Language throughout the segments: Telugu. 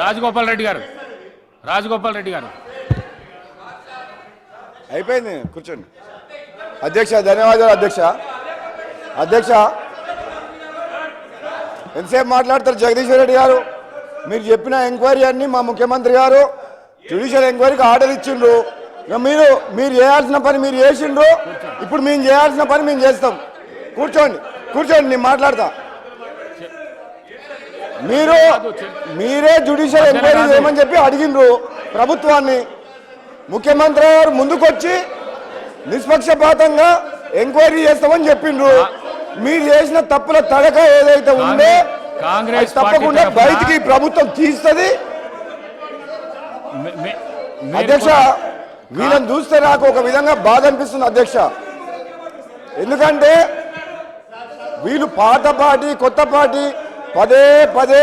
రాజగోపాల్ రెడ్డి గారు, రాజగోపాల్ రెడ్డి గారు అయిపోయింది, కూర్చోండి. అధ్యక్ష ధన్యవాదాలు. అధ్యక్ష ఎంతసేపు మాట్లాడతారు జగదీశ్వర్ రెడ్డి గారు? మీరు చెప్పిన ఎంక్వైరీ అన్ని మా ముఖ్యమంత్రి గారు జ్యుడిషియల్ ఎంక్వైరీకి ఆర్డర్ ఇచ్చిండ్రు. మీరు చేయాల్సిన పని మీరు చేసిండ్రు. ఇప్పుడు మేము చేయాల్సిన పని మేము చేస్తాం. కూర్చోండి నేను మాట్లాడతా. మీరే జ్యుడిషియల్ ఎంక్వైరీ చేయమని చెప్పి అడిగిండ్రు ప్రభుత్వాన్ని. ముఖ్యమంత్రి గారు ముందుకొచ్చి నిష్పక్షపాతంగా ఎంక్వైరీ చేస్తామని చెప్పిండ్రు. మీరు చేసిన తప్పుల తడక ఏదైతే ఉందో కాంగ్రెస్ తప్పకుండా బయటికి ప్రభుత్వం తీస్తుంది. అధ్యక్ష వీళ్ళని చూస్తే నాకు ఒక విధంగా బాధ అనిపిస్తుంది అధ్యక్ష. ఎందుకంటే వీళ్ళు పాత పార్టీ కొత్త పార్టీ పదే పదే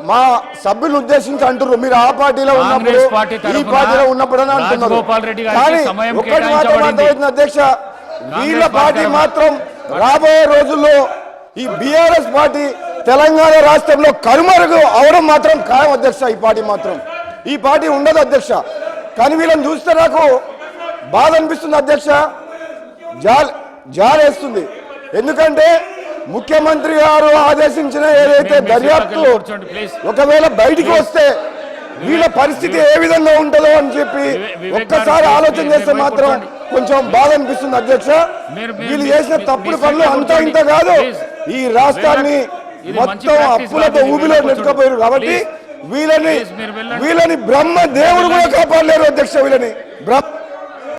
మా సభ్యులను ఉద్దేశించి అంటున్నారు మీరు ఆ పార్టీలో ఉన్నప్పుడు ఈ పార్టీలో ఉన్నప్పుడు అని అంటున్నారు. కానీ ఒక్కటి మాత్రం అర్థమవుతుంది అధ్యక్ష, వీళ్ళ పార్టీ మాత్రం రాబోయే రోజుల్లో ఈ బీఆర్ఎస్ పార్టీ తెలంగాణ రాష్ట్రంలో కనుమరుగు అవడం మాత్రం ఖాయం అధ్యక్ష. ఈ పార్టీ ఉండదు అధ్యక్ష. కానీ వీళ్ళని చూస్తే నాకు బాధ అనిపిస్తుంది అధ్యక్ష, జాలేస్తుంది. ఎందుకంటే ముఖ్యమంత్రి గారు ఆదేశించిన ఏదైతే దర్యాప్తు ఒకవేళ బయటికి వస్తే వీళ్ళ పరిస్థితి ఏ విధంగా ఉంటుందో అని చెప్పి ఒక్కసారి ఆలోచన చేస్తే మాత్రం కొంచెం బాధ అనిపిస్తుంది అధ్యక్ష. వీళ్ళు చేసిన తప్పుడు పనులు అంతా ఇంత కాదు, ఈ రాష్ట్రాన్ని మొత్తం అప్పులతో ఊబిలో నెట్టుకుపోయారు. కాబట్టి వీళ్ళని బ్రహ్మ దేవుడు కూడా కాపాడలేరు అధ్యక్ష. వీళ్ళని